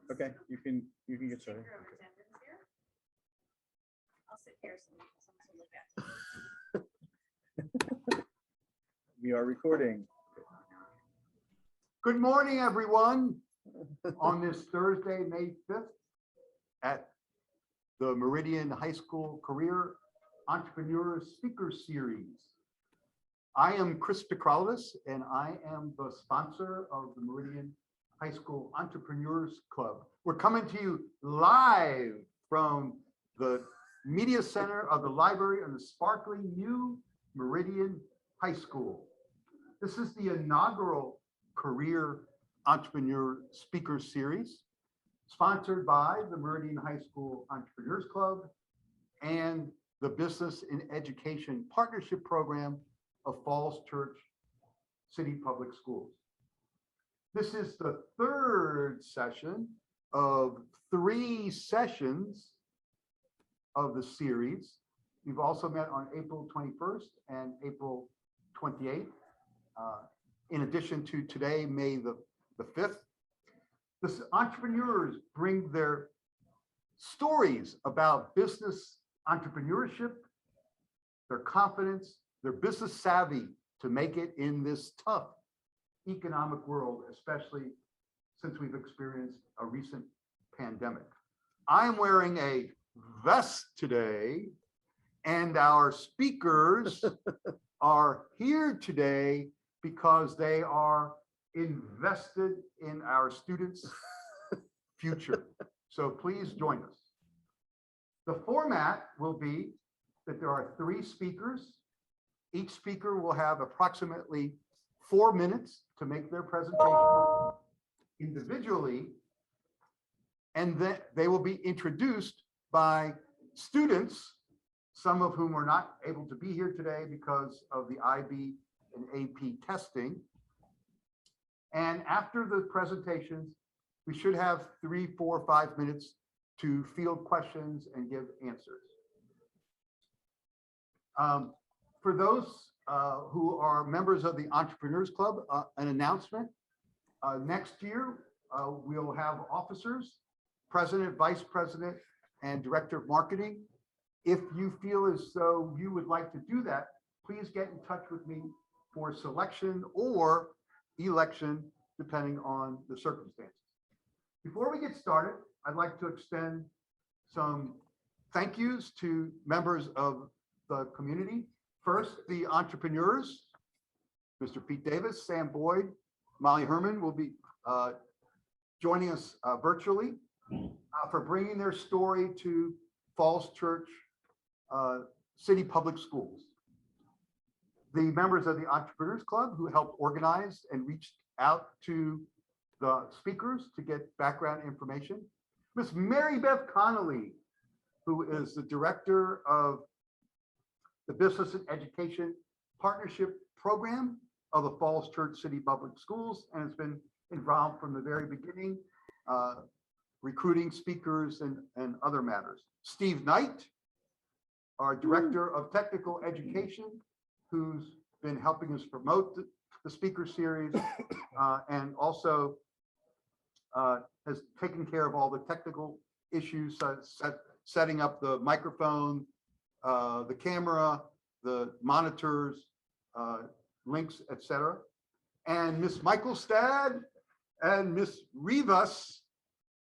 Okay, you can get started. I'll sit here so look at. We are recording. Good morning, everyone, on this Thursday, May 5th, at the Meridian High School Career Entrepreneur Speaker Series. I am Chris Picrolitis, and I am the sponsor of the Meridian High School Entrepreneurs Club. We're coming to you live from the Media Center of the Library of the sparkling new Meridian High School. This is the inaugural Career Entrepreneur Speaker Series, sponsored by the Meridian High School Entrepreneurs Club and the Business in Education Partnership Program of Falls Church City Public Schools. This is the third session of 3 sessions of the series. We've also met on April 21st and April 28th. In addition to today, May the 5th. The entrepreneurs bring their stories about business entrepreneurship, their confidence, their business savvy to make it in this tough economic world, especially since we've experienced a recent pandemic. I am wearing a vest today, and our speakers are here today because they are invested in our students' future. So please join us. The format will be that there are 3 speakers. Each speaker will have approximately 4 minutes to make their presentation individually, and then they will be introduced by students, some of whom are not able to be here today because of the IB and AP testing. And after the presentations, we should have 3, 4, 5 minutes to field questions and give answers. For those who are members of the Entrepreneurs Club, an announcement. Next year, we'll have officers, president, vice president, and director of marketing. If you feel as though you would like to do that, please get in touch with me for selection or election, depending on the circumstances. Before we get started, I'd like to extend some thank yous to members of the community. First, the entrepreneurs, Mr. Pete Davis, Sam Boyd, Molly Herman will be joining us virtually for bringing their story to Falls Church City Public Schools. The members of the Entrepreneurs Club who helped organize and reached out to the speakers to get background information. Miss Mary Beth Connolly, who is the director of the Business and Education Partnership Program of the Falls Church City Public Schools, and has been involved from the very beginning, recruiting speakers and other matters. Steve Knight, our director of technical education, who's been helping us promote the speaker series and also has taken care of all the technical issues, setting up the microphone, the camera, the monitors, links, etc. And Miss Michaelstad and Miss Rivas,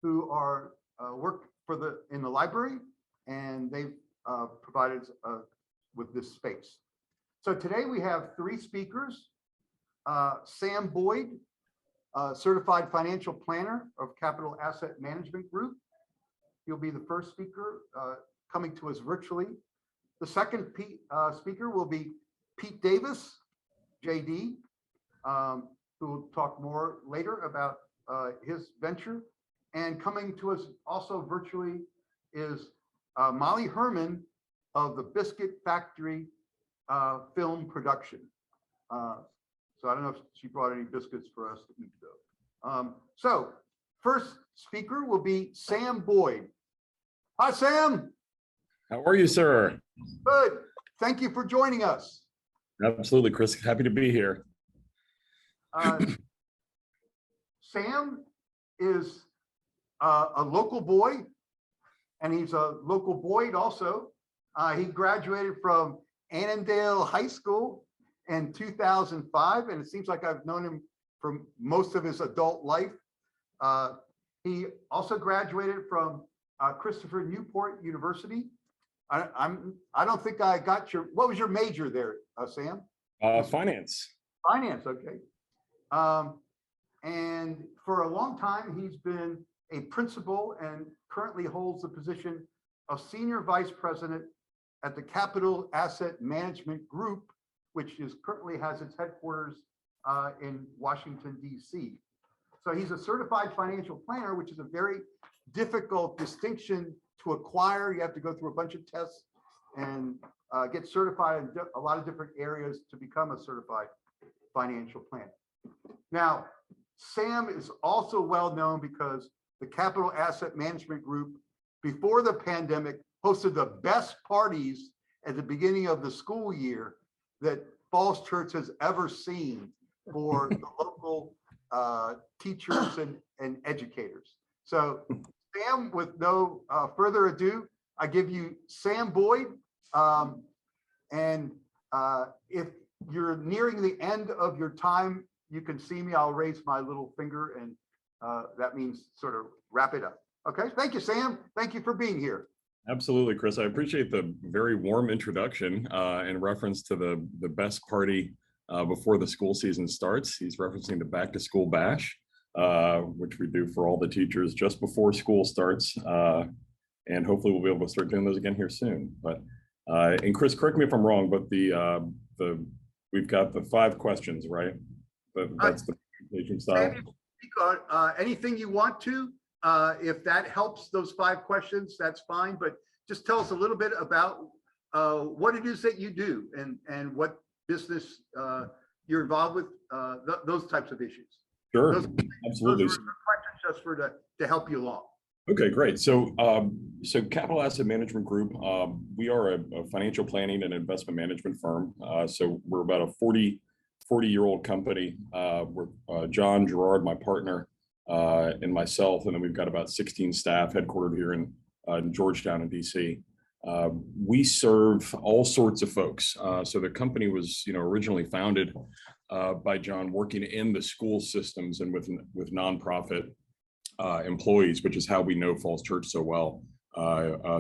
who are work in the library, and they've provided with this space. So today we have 3 speakers. Sam Boyd, certified financial planner of Capital Asset Management Group. He'll be the first speaker coming to us virtually. The second speaker will be Pete Davis, JD, who will talk more later about his venture. And coming to us also virtually is Molly Herman of the Biscuit Factory film production. So I don't know if she brought any biscuits for us to eat though. So first speaker will be Sam Boyd. Hi, Sam. How are you, sir? Good. Thank you for joining us. Absolutely, Chris. Happy to be here. Sam is a local boy, and he's a local Boyd also. He graduated from Annandale High School in 2005, and it seems like I've known him for most of his adult life. He also graduated from Christopher Newport University. I don't think I got what was your major there, Sam? Finance. Finance, okay. And for a long time, he's been a principal and currently holds the position of Senior Vice President at the Capital Asset Management Group, which currently has its headquarters in Washington, D.C. So he's a certified financial planner, which is a very difficult distinction to acquire. You have to go through a bunch of tests and get certified in a lot of different areas to become a certified financial planner. Now, Sam is also well known because the Capital Asset Management Group, before the pandemic, hosted the best parties at the beginning of the school year that Falls Church has ever seen for the local teachers and educators. So Sam, with no further ado, I give you Sam Boyd. And if you're nearing the end of your time, you can see me. I'll raise my little finger, and that means sort of wrap it up. Okay, thank you, Sam. Thank you for being here. Absolutely, Chris. I appreciate the very warm introduction in reference to the best party before the school season starts. He's referencing the back to school bash, which we do for all the teachers just before school starts. And hopefully we'll be able to start doing those again here soon. But and Chris, correct me if I'm wrong, but we've got the 5 questions, right? That's the presentation style. Anything you want to, if that helps those 5 questions, that's fine. But just tell us a little bit about what it is that you do and what business you're involved with, those types of issues. Sure, Those absolutely. are questions just to help you along. Okay, great. So, Capital Asset Management Group, we are a financial planning and investment management firm. So we're about a 40-year-old company. We're John, Gerard, my partner, and myself, and then we've got about 16 staff headquartered here in Georgetown in DC. We serve all sorts of folks. So the company was, originally founded by John working in the school systems and with nonprofit employees, which is how we know Falls Church so well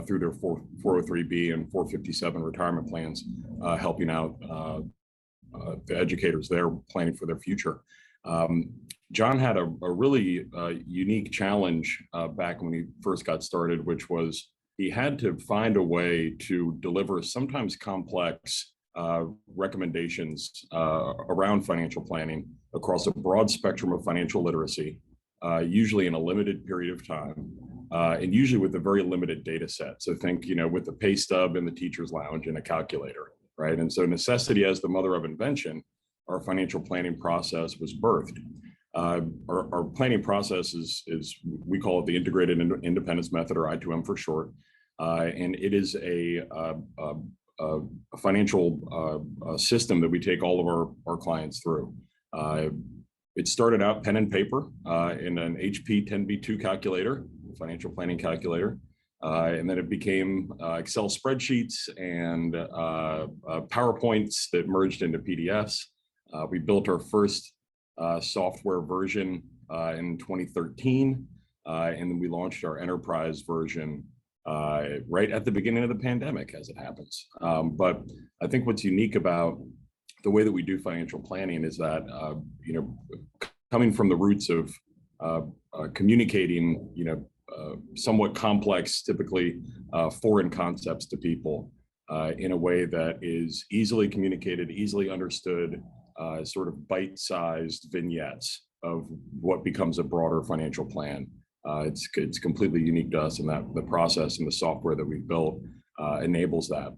through their 403B and 457 retirement plans, helping out the educators there planning for their future. John had a really unique challenge back when he first got started, which was he had to find a way to deliver sometimes complex recommendations around financial planning across a broad spectrum of financial literacy, usually in a limited period of time, and usually with a very limited data set. So think, with the pay stub in the teacher's lounge and a calculator, right? And so necessity as the mother of invention, our financial planning process was birthed. Our planning process is, we call it the Integrated Independence Method, or I2M for short. And it is a financial system that we take all of our clients through. It started out pen and paper in an HP 10B2 calculator, financial planning calculator. And then it became Excel spreadsheets and PowerPoints that merged into PDFs. We built our first software version in 2013, and then we launched our enterprise version right at the beginning of the pandemic, as it happens. But I think what's unique about the way that we do financial planning is that, coming from the roots of communicating, somewhat complex, typically foreign concepts to people in a way that is easily communicated, easily understood, sort of bite-sized vignettes of what becomes a broader financial plan. It's completely unique to us, and that the process and the software that we've built enables that.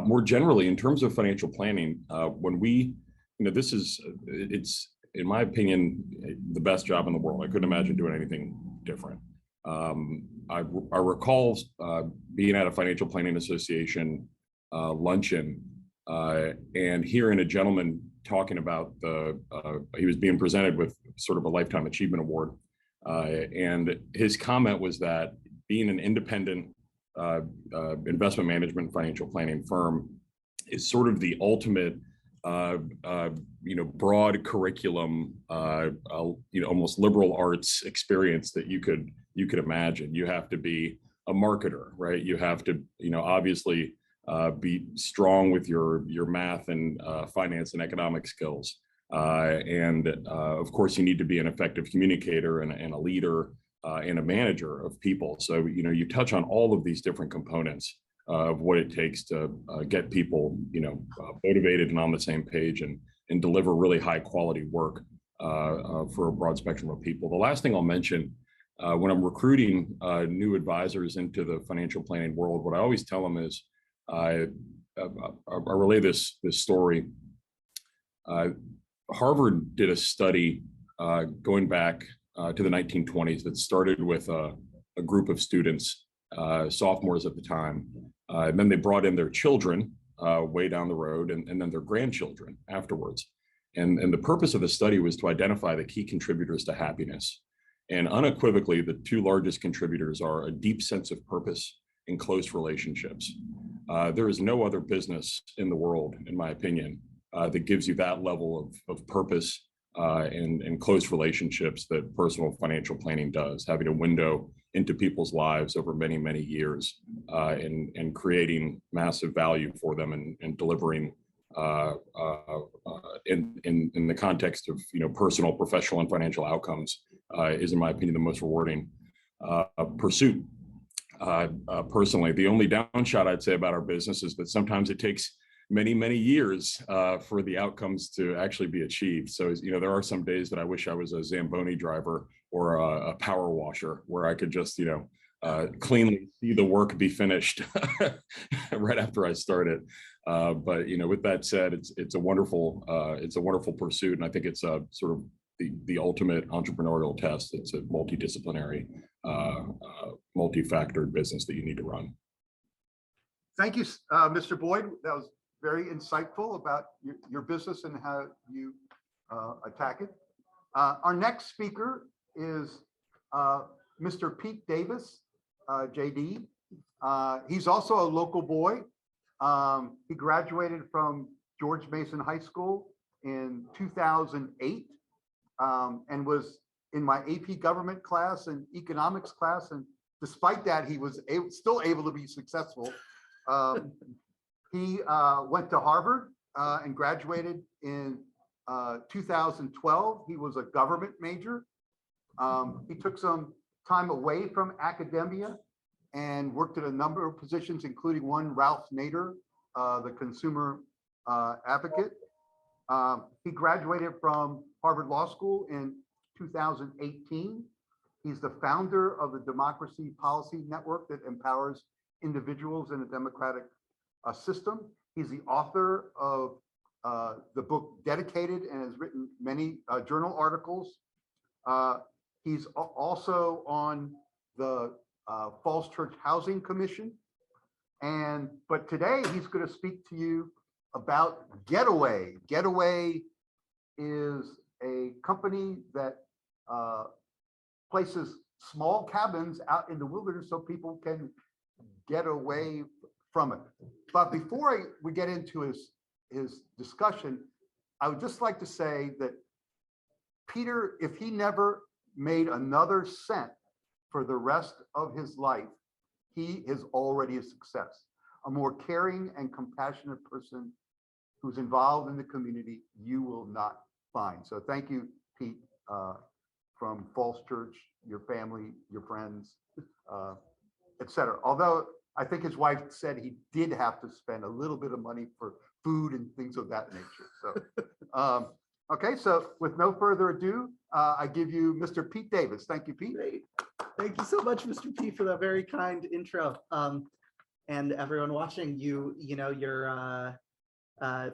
More generally, in terms of financial planning, when we, it's, in my opinion, the best job in the world. I couldn't imagine doing anything different. I recall being at a financial planning association luncheon and hearing a gentleman talking about he was being presented with sort of a lifetime achievement award And his comment was that being an independent investment management financial planning firm is sort of the ultimate broad curriculum, almost liberal arts experience that you could imagine. You have to be a marketer, right? You have to, obviously be strong with your math and finance and economic skills. And of course, you need to be an effective communicator and a leader and a manager of people. So, you touch on all of these different components of what it takes to get people, motivated and on the same page and deliver really high quality work for a broad spectrum of people. The last thing I'll mention, when I'm recruiting new advisors into the financial planning world, what I always tell them is, I relay this story. Harvard did a study going back to the 1920s that started with a group of students, sophomores at the time. And then they brought in their children way down the road, and then their grandchildren afterwards. And the purpose of the study was to identify the key contributors to happiness. And unequivocally, the two largest contributors are a deep sense of purpose and close relationships. There is no other business in the world, in my opinion, that gives you that level of purpose and close relationships that personal financial planning does, having a window into people's lives over many, many years and creating massive value for them and delivering in the context of personal, professional, and financial outcomes is, in my opinion, the most rewarding pursuit. Personally, the only downshot I'd say about our business is that sometimes it takes many, many years for the outcomes to actually be achieved. So, there are some days that I wish I was a Zamboni driver or a power washer where I could just, cleanly see the work be finished right after I started. But, with that said, it's a wonderful pursuit. And I think it's a sort of the ultimate entrepreneurial test. It's a multidisciplinary, multi-factored business that you need to run. Thank you, Mr. Boyd. That was very insightful about your business and how you attack it. Our next speaker is Mr. Pete Davis, JD. He's also a local boy. He graduated from George Mason High School in 2008 and was in my AP government class and economics class. And despite that, he was still able to be successful. He went to Harvard and graduated in 2012. He was a government major. He took some time away from academia and worked at a number of positions, including one, Ralph Nader, the consumer advocate. He graduated from Harvard Law School in 2018. He's the founder of the Democracy Policy Network that empowers individuals in a democratic system. He's the author of the book Dedicated and has written many journal articles. He's also on the Falls Church Housing Commission. But today he's going to speak to you about Getaway. Getaway is a company that places small cabins out in the wilderness so people can get away from it. But before we get into his discussion, I would just like to say that Peter, if he never made another cent for the rest of his life, he is already a success. A more caring and compassionate person who's involved in the community, you will not find. So thank you, Pete, from Falls Church, your family, your friends, etc. Although I think his wife said he did have to spend a little bit of money for food and things of that nature. So, okay, so with no further ado, I give you Mr. Pete Davis. Thank you, Pete. Great. Thank you so much, Mr. P, for that very kind intro. And everyone watching, you're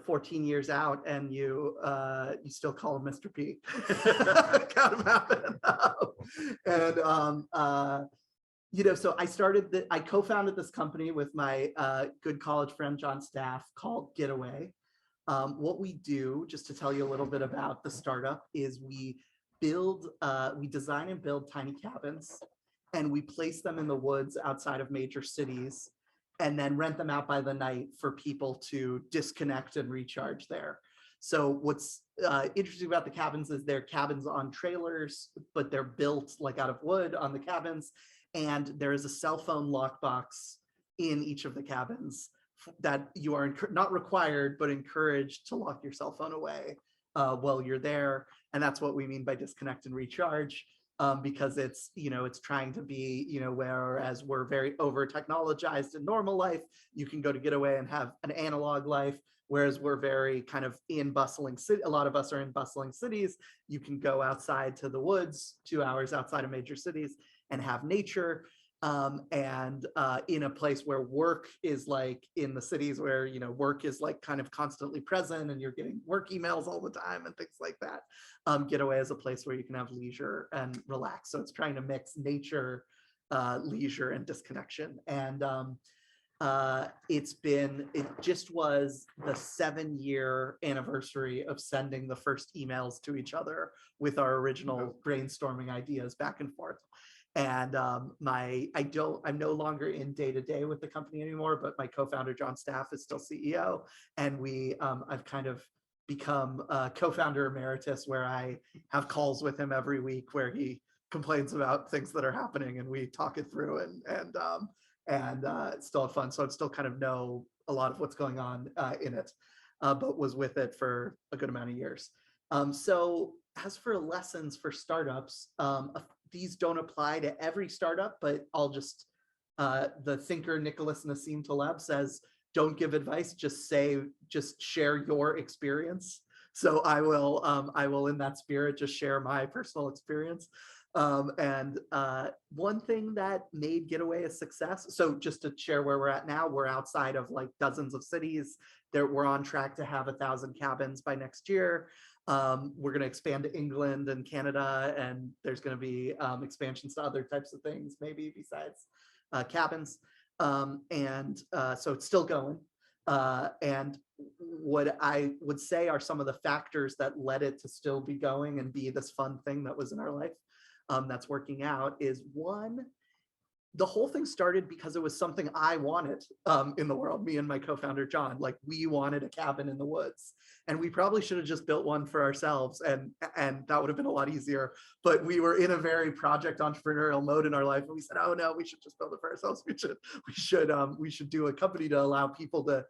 14 years out, and you still call him Mr. P. Kind of happened. And so I co-founded this company with my good college friend John Staff called Getaway. What we do, just to tell you a little bit about the startup, is we we design and build tiny cabins, and we place them in the woods outside of major cities, and then rent them out by the night for people to disconnect and recharge there. So what's interesting about the cabins is they're cabins on trailers, but they're built like out of wood on the cabins. And there is a cell phone lockbox in each of the cabins that you are not required, but encouraged to lock your cell phone away while you're there. And that's what we mean by disconnect and recharge. Because it's, it's trying to be, whereas we're very over technologized in normal life, you can go to get away and have an analog life. Whereas we're very kind of in bustling city. A lot of us are in bustling cities. You can go outside to the woods, 2 hours outside of major cities, and have nature. And in a place where work is like in the cities where, work is like kind of constantly present and you're getting work emails all the time and things like that. Getaway is a place where you can have leisure and relax. So it's trying to mix nature, leisure, and disconnection. And it just was the 7-year anniversary of sending the first emails to each other with our original brainstorming ideas back and forth. And I'm no longer in day-to-day with the company anymore, but my co-founder, John Staff, is still CEO. And I've kind of become a co-founder emeritus, where I have calls with him every week where he complains about things that are happening and we talk it through, and it's still fun. So I still kind of know a lot of what's going on in it, but was with it for a good amount of years. So as for lessons for startups, these don't apply to every startup, but I'll just, the thinker Nicholas Nassim Taleb says, don't give advice, just share your experience. So I will in that spirit, just share my personal experience. And one thing that made Getaway a success, so just to share where we're at now, we're outside of like dozens of cities. We're on track to have 1,000 cabins by next year. We're going to expand to England and Canada, and there's going to be expansions to other types of things, maybe besides cabins. So it's still going. And what I would say are some of the factors that led it to still be going and be this fun thing that was in our life that's working out is, one, the whole thing started because it was something I wanted in the world, me and my co-founder, John. Like, we wanted a cabin in the woods, and we probably should have just built one for ourselves, and that would have been a lot easier. But we were in a very project entrepreneurial mode in our life, and we said, oh no, we should just build it for ourselves. We should do a company to allow people to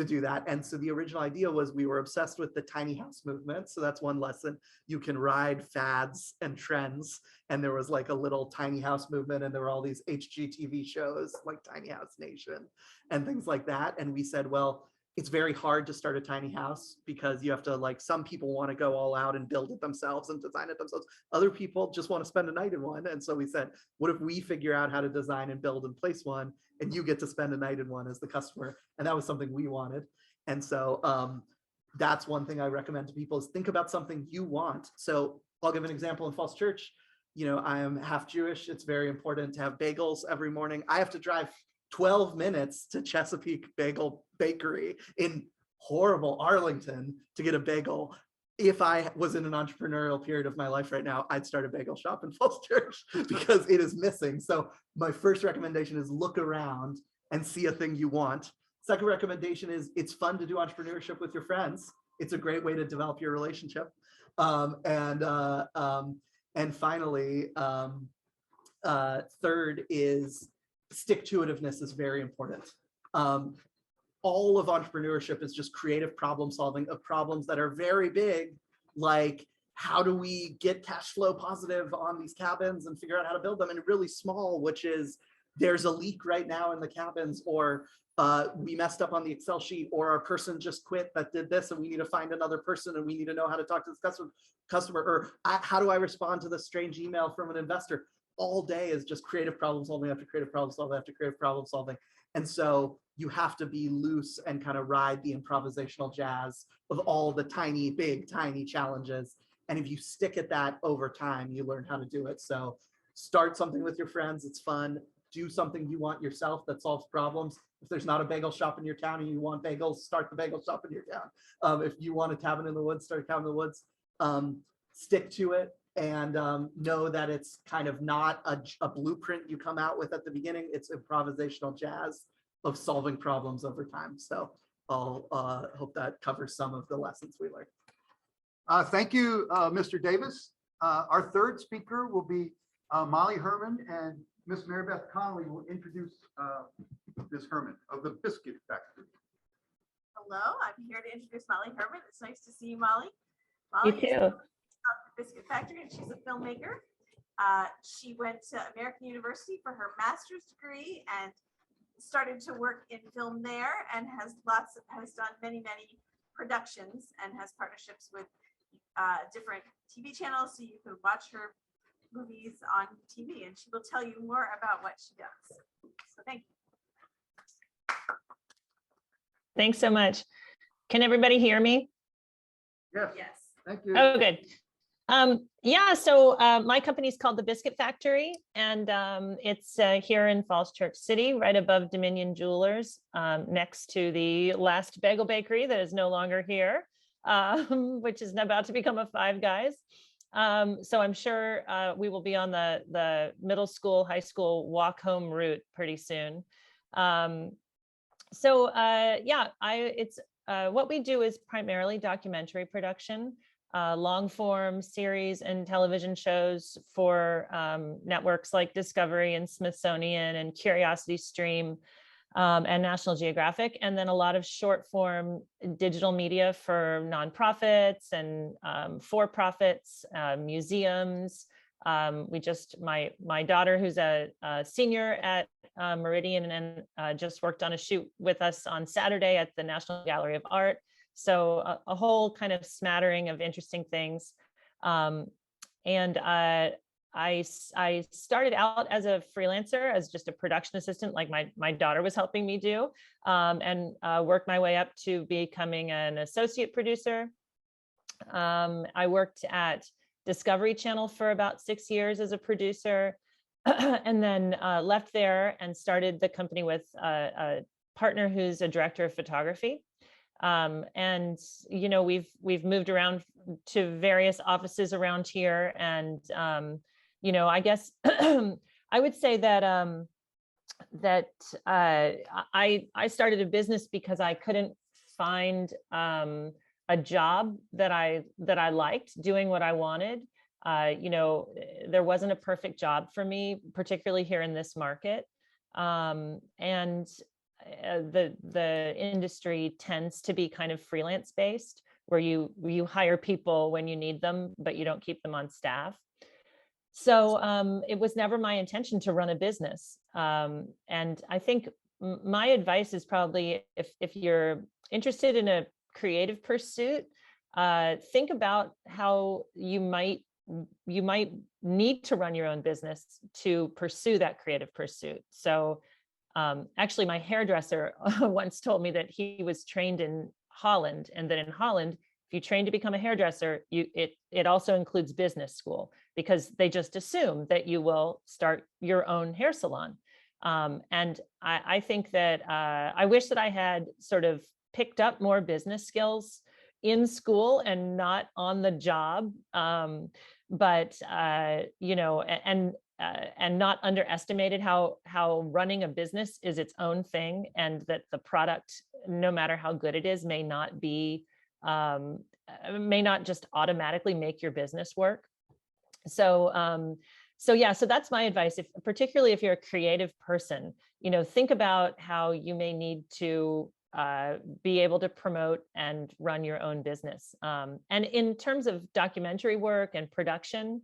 do that. And so the original idea was, we were obsessed with the tiny house movement. So that's one lesson. You can ride fads and trends. And there was like a little tiny house movement, and there were all these HGTV shows like Tiny House Nation and things like that. And we said, well, it's very hard to start a tiny house because you have to, like, some people want to go all out and build it themselves and design it themselves. Other people just want to spend a night in one. And so we said, what if we figure out how to design and build and place one, and you get to spend a night in one as the customer? And that was something we wanted. And so that's one thing I recommend to people, is think about something you want. So I'll give an example in Falls Church. I am half Jewish. It's very important to have bagels every morning. I have to drive 12 minutes to Chesapeake Bagel Bakery in horrible Arlington to get a bagel. If I was in an entrepreneurial period of my life right now, I'd start a bagel shop in Falls Church because it is missing. So my first recommendation is look around and see a thing you want. Second recommendation is, it's fun to do entrepreneurship with your friends. It's a great way to develop your relationship. And finally, third is, stick-to-itiveness is very important. All of entrepreneurship is just creative problem solving of problems that are very big, like, how do we get cash flow positive on these cabins and figure out how to build them, and really small, which is, there's a leak right now in the cabins, or we messed up on the Excel sheet, or our person just quit that did this, and we need to find another person, and we need to know how to talk to this customer, or how do I respond to this strange email from an investor? All day is just creative problem solving after creative problem solving after creative problem solving. And so you have to be loose and kind of ride the improvisational jazz of all the tiny challenges. And if you stick at that over time, you learn how to do it. So start something with your friends. It's fun. Do something you want yourself that solves problems. If there's not a bagel shop in your town and you want bagels, start the bagel shop in your town. If you want a cabin in the woods, start a cabin in the woods. Stick to it. and know that it's kind of not a blueprint you come out with at the beginning. It's improvisational jazz of solving problems over time. So I'll hope that covers some of the lessons we learned. Thank you, Mr. Davis. Our third speaker will be Molly Herman, and Miss Mary Beth Connolly will introduce Ms. Herman of the Biscuit Factory. Hello, I'm here to introduce Molly Herman. It's nice to see you, Molly. You Molly is too. of the Biscuit Factory, and she's a filmmaker. She went to American University for her master's degree and started to work in film there, and has done many productions and has partnerships with different TV channels, so you can watch her movies on TV, and she will tell you more about what she does. So thank you. Thanks so much. Can everybody hear me? Yes, Yes. thank you. Oh, good. Yeah, so my company is called the Biscuit Factory, and it's here in Falls Church City, right above Dominion Jewelers, next to the last bagel bakery that is no longer here, which is about to become a Five Guys. So I'm sure we will be on the middle school, high school walk home route pretty soon. Yeah, what we do is primarily documentary production, long form series and television shows for networks like Discovery and Smithsonian and Curiosity Stream and National Geographic, and then a lot of short form digital media for nonprofits and for-profits, museums. My daughter, who's a senior at Meridian, and just worked on a shoot with us on Saturday at the National Gallery of Art. So a whole kind of smattering of interesting things. I started out as a freelancer, as just a production assistant, like my daughter was helping me do, and worked my way up to becoming an associate producer. I worked at Discovery Channel for about 6 years as a producer, and then left there and started the company with a partner who's a director of photography. And we've moved around to various offices around here, and I guess I would say that I started a business because I couldn't find a job that I liked, doing what I wanted. There wasn't a perfect job for me, particularly here in this market. And the industry tends to be kind of freelance based, where you hire people when you need them, but you don't keep them on staff. So it was never my intention to run a business. And I think my advice is probably, if you're interested in a creative pursuit, think about how you might need to run your own business to pursue that creative pursuit. So actually, my hairdresser once told me that he was trained in Holland, and that in Holland, if you train to become a hairdresser, it also includes business school, because they just assume that you will start your own hair salon. And I think that I wish that I had sort of picked up more business skills in school and not on the job, but and not underestimated how running a business is its own thing, and that the product, no matter how good it is, may not just automatically make your business work. So that's my advice. Particularly if you're a creative person, think about how you may need to be able to promote and run your own business. And in terms of documentary work and production,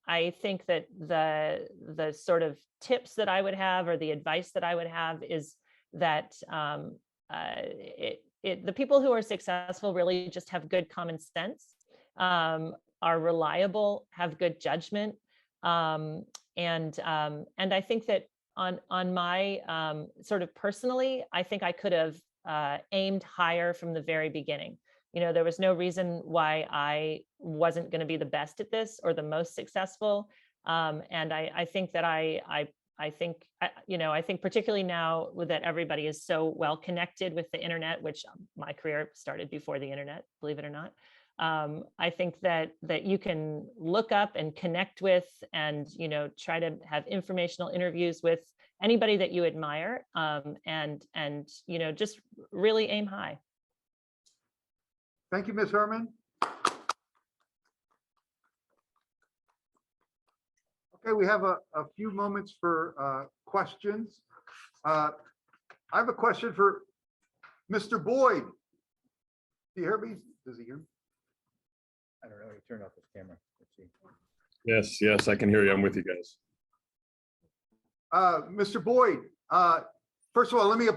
I think that the sort of tips that I would have, or the advice that I would have, is that the people who are successful really just have good common sense, are reliable, have good judgment, and I think that on my sort of personally, I think I could have aimed higher from the very beginning. There was no reason why I wasn't going to be the best at this or the most successful. And I think that I think particularly now that everybody is so well connected with the internet, which my career started before the internet, believe it or not. I think that you can look up and connect with, and try to have informational interviews with anybody that you admire, and just really aim high. Thank you, Ms. Herman. Okay, we have a few moments for questions. I have a question for Mr. Boyd. Do you hear me? Does he hear me? I don't know, he turned off his camera. Let's see. Yes, I can hear you. I'm with you guys. Mr. Boyd, first of all, let me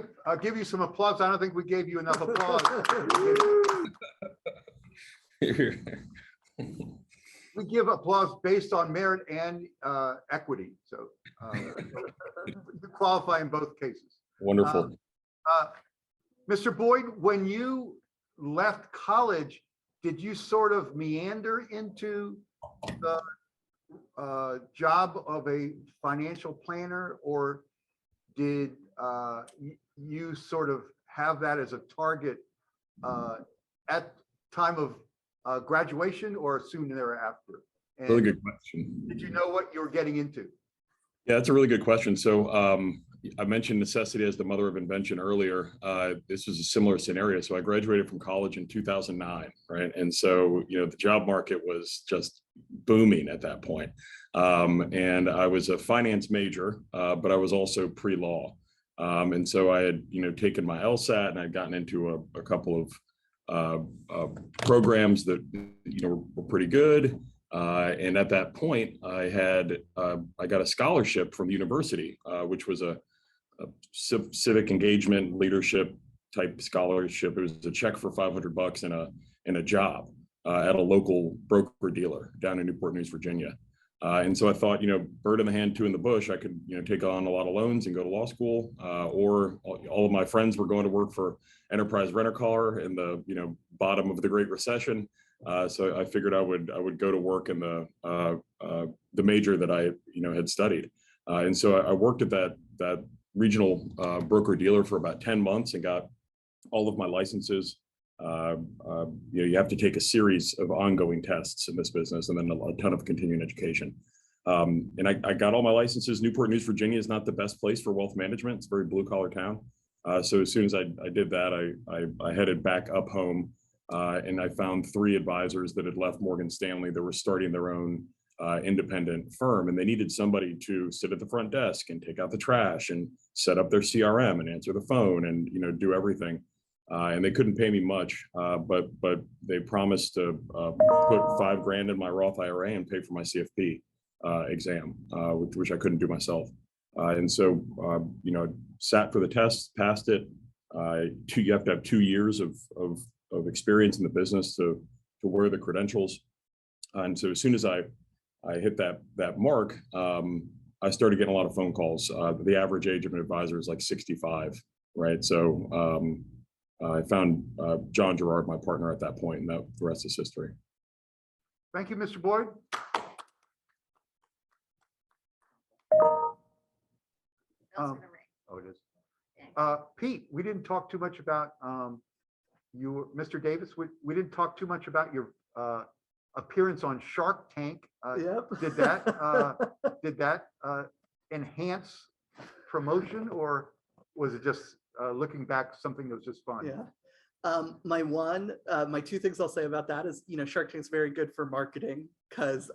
give you some applause. I don't think we gave you enough applause. We give applause based on merit and equity. So you qualify in both cases. Wonderful. Mr. Boyd, when you left college, did you sort of meander into the job of a financial planner, or did you sort of have that as a target at time of graduation or soon thereafter? And Really good question. did you know what you were getting into? Yeah, that's a really good question. So I mentioned necessity as the mother of invention earlier. This was a similar scenario. So I graduated from college in 2009, right? And so, the job market was just booming at that point. And I was a finance major, but I was also pre-law. And so I had, taken my LSAT, and I'd gotten into a couple of programs that, were pretty good. And at that point, I got a scholarship from the university, which was a civic engagement leadership type scholarship. It was a check for $500 and a job at a local broker dealer down in Newport News, Virginia. And so I thought, bird in the hand, two in the bush. I could, take on a lot of loans and go to law school, or all of my friends were going to work for Enterprise Rent-A-Car in the, bottom of the Great Recession. So I figured I would go to work in the major that I, had studied. And so I worked at that regional broker dealer for about 10 months and got all of my licenses. You have to take a series of ongoing tests in this business, and then a ton of continuing education. And I got all my licenses. Newport News, Virginia is not the best place for wealth management. It's a very blue collar town. So as soon as I did that, I headed back up home, and I found 3 advisors that had left Morgan Stanley that were starting their own independent firm, and they needed somebody to sit at the front desk and take out the trash and set up their CRM and answer the phone and do everything. And they couldn't pay me much, but they promised to put $5,000 in my Roth IRA and pay for my CFP exam, which I couldn't do myself. And so sat for the test, passed it. You have to have 2 years of experience in the business to wear the credentials. And so as soon as I hit that mark, I started getting a lot of phone calls. The average age of an advisor is like 65, right? So I found John Gerard, my partner at that point, and the rest is history. Thank you, Mr. Boyd. Oh, it is. Pete, we didn't talk too much about you, Mr. Davis. We didn't talk too much about your appearance on Shark Tank. Yep. Did that enhance promotion, or was it just looking back something that was just fun? Yeah. My 2 things I'll say about that is, Shark Tank's very good for marketing, because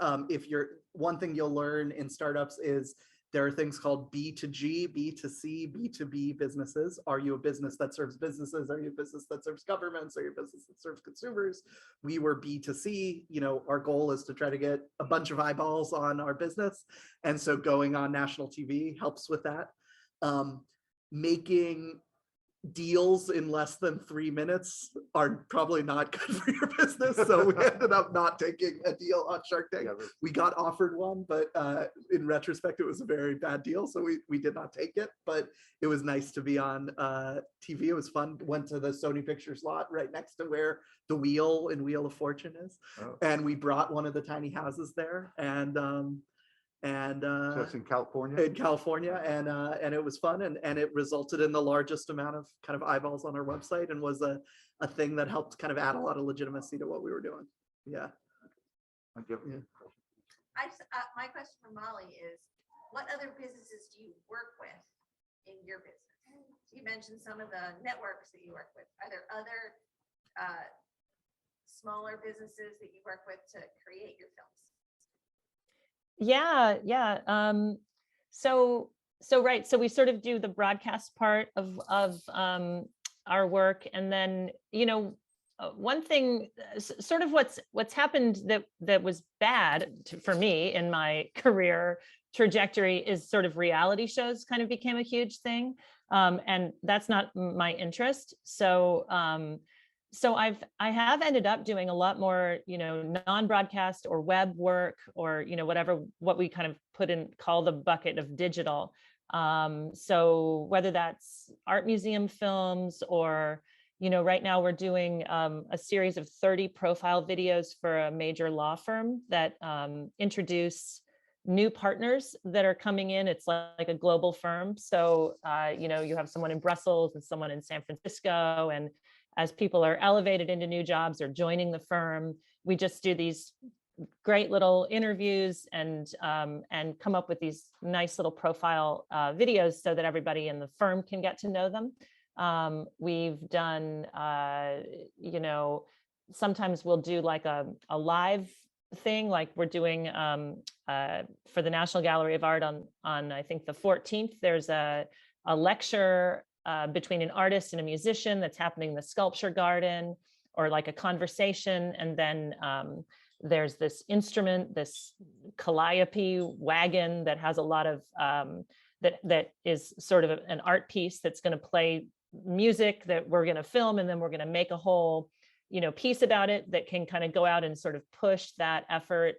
one thing you'll learn in startups is there are things called B2G, B2C, B2B businesses. Are you a business that serves businesses? Are you a business that serves governments? Are you a business that serves consumers? We were B2C. Our goal is to try to get a bunch of eyeballs on our business. And so going on national TV helps with that. Making deals in less than 3 minutes are probably not good for your business. So we ended up not taking a deal on Shark Tank. We got offered one, but in retrospect, it was a very bad deal. So we did not take it, but it was nice to be on TV. It was fun. Went to the Sony Pictures lot right next to where the Wheel in Wheel of Fortune is. Oh. And we brought one of the tiny houses there, and so that's in California. And it was fun, and it resulted in the largest amount of kind of eyeballs on our website, and was a a thing that helped kind of add a lot of legitimacy to what we were doing. Yeah. My question for Molly is, what other businesses do you work with in your business? So you mentioned some of the networks that you work with. Are there other smaller businesses that you work with to create your films? Yeah. Right. So we sort of do the broadcast part of our work. And then, one thing, sort of what's happened that was bad for me in my career trajectory is sort of reality shows kind of became a huge thing. And that's not my interest. So I have ended up doing a lot more, non-broadcast or web work, or, what we kind of call the bucket of digital. So whether that's art museum films or, right now we're doing a series of 30 profile videos for a major law firm that introduce new partners that are coming in. It's like a global firm. So, you have someone in Brussels and someone in San Francisco. And as people are elevated into new jobs or joining the firm, we just do these great little interviews and come up with these nice little profile videos so that everybody in the firm can get to know them. We've done, sometimes we'll do like a live thing, like we're doing for the National Gallery of Art on I think the 14th, there's a lecture between an artist and a musician that's happening in the sculpture garden, or like a conversation. And then there's this instrument, this calliope wagon that has a lot of, that is sort of an art piece that's going to play music that we're going to film, and then we're going to make a whole, piece about it that can kind of go out and sort of push that effort,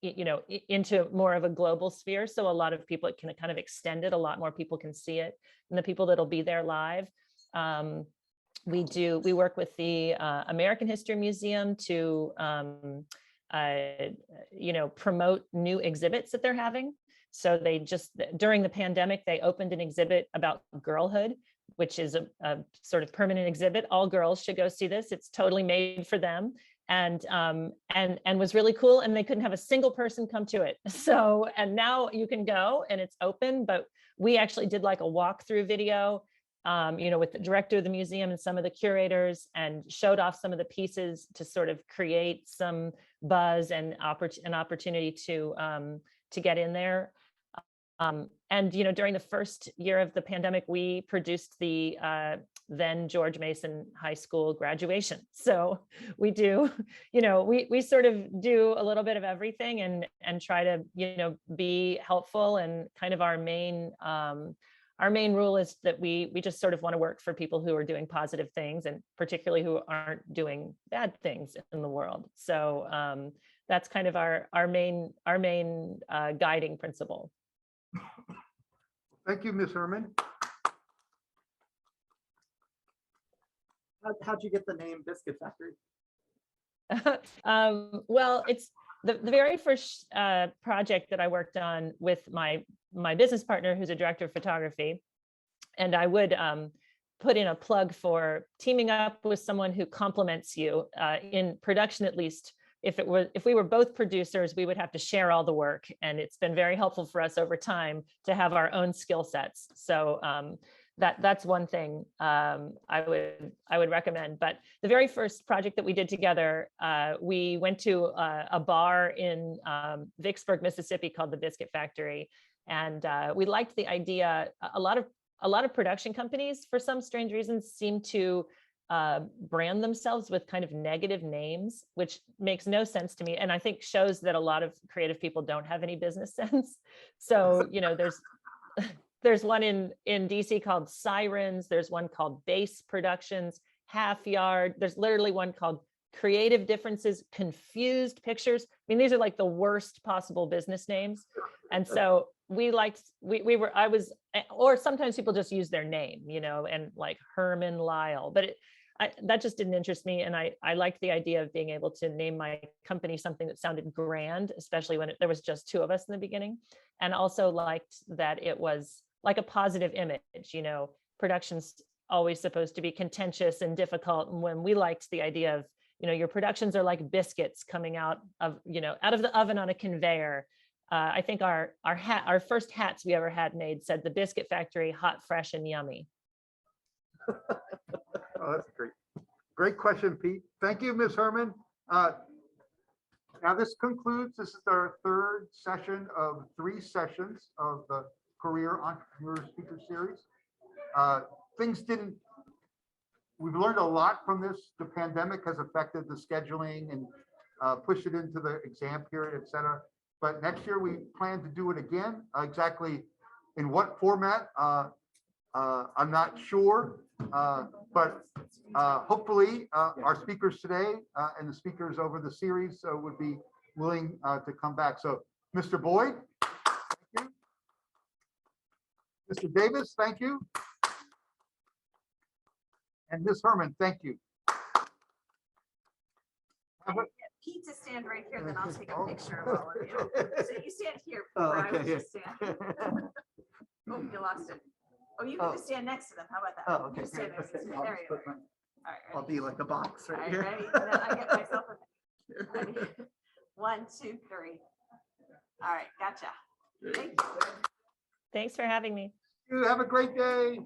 into more of a global sphere. So a lot of people, it can kind of extend it, a lot more people can see it, and the people that'll be there live. We work with the American History Museum to, promote new exhibits that they're having. So they just, during the pandemic, they opened an exhibit about girlhood, which is a sort of permanent exhibit. All girls should go see this. It's totally made for them, and was really cool. And they couldn't have a single person come to it. So, and now you can go and it's open, but we actually did like a walkthrough video, with the director of the museum and some of the curators, and showed off some of the pieces to sort of create some buzz and an opportunity to get in there. And during the first year of the pandemic, we produced the then George Mason High School graduation. So we do, we sort of do a little bit of everything and try to, be helpful. And kind of our main rule is that we just sort of want to work for people who are doing positive things, and particularly who aren't doing bad things in the world. So that's kind of our main guiding principle. Thank you, Ms. Herman. How'd you get the name Biscuit Factory? Well, it's the very first project that I worked on with my business partner, who's a director of photography. And I would put in a plug for teaming up with someone who complements you in production. At least if we were both producers, we would have to share all the work. And it's been very helpful for us over time to have our own skill sets. So that's one thing I would recommend. But the very first project that we did together, we went to a bar in Vicksburg, Mississippi, called the Biscuit Factory. And we liked the idea. A lot of production companies, for some strange reasons, seem to brand themselves with kind of negative names, which makes no sense to me. And I think shows that a lot of creative people don't have any business sense. So, there's one in DC called Sirens. There's one called Base Productions, Half Yard. There's literally one called Creative Differences, Confused Pictures. I mean, these are like the worst possible business names. And so or sometimes people just use their name, and like Herman Lyle, but that just didn't interest me. And I liked the idea of being able to name my company something that sounded grand, especially when there was just two of us in the beginning. And also liked that it was like a positive image. Productions always supposed to be contentious and difficult. And when we liked the idea of, your productions are like biscuits coming out of the oven on a conveyor. I think our first hats we ever had made said the Biscuit Factory, hot, fresh, and yummy. Oh, that's great. Great question, Pete. Thank you, Ms. Herman. Now this is our third session of 3 sessions of the Career Entrepreneur Speaker Series. We've learned a lot from this. The pandemic has affected the scheduling and pushed it into the exam period, et cetera. But next year we plan to do it again. Exactly in what format, I'm not sure. But hopefully our speakers today and the speakers over the series would be willing to come back. So Mr. Boyd, thank you. Mr. Davis, thank you. And Ms. Herman, thank you. Pete to stand right here, then I'll take a picture of all of you. So you stand here where I was okay. just standing. Oh, you lost it. Oh, you can just stand next to them. How about that? Oh, okay. You stand next to them. I'll There just you go. put my- All right, I'll ready? be like a box All right right, here. ready? And then I get myself a ready. 1, 2, 3. All right, gotcha. Thank you. Thanks for having me. You have a great day.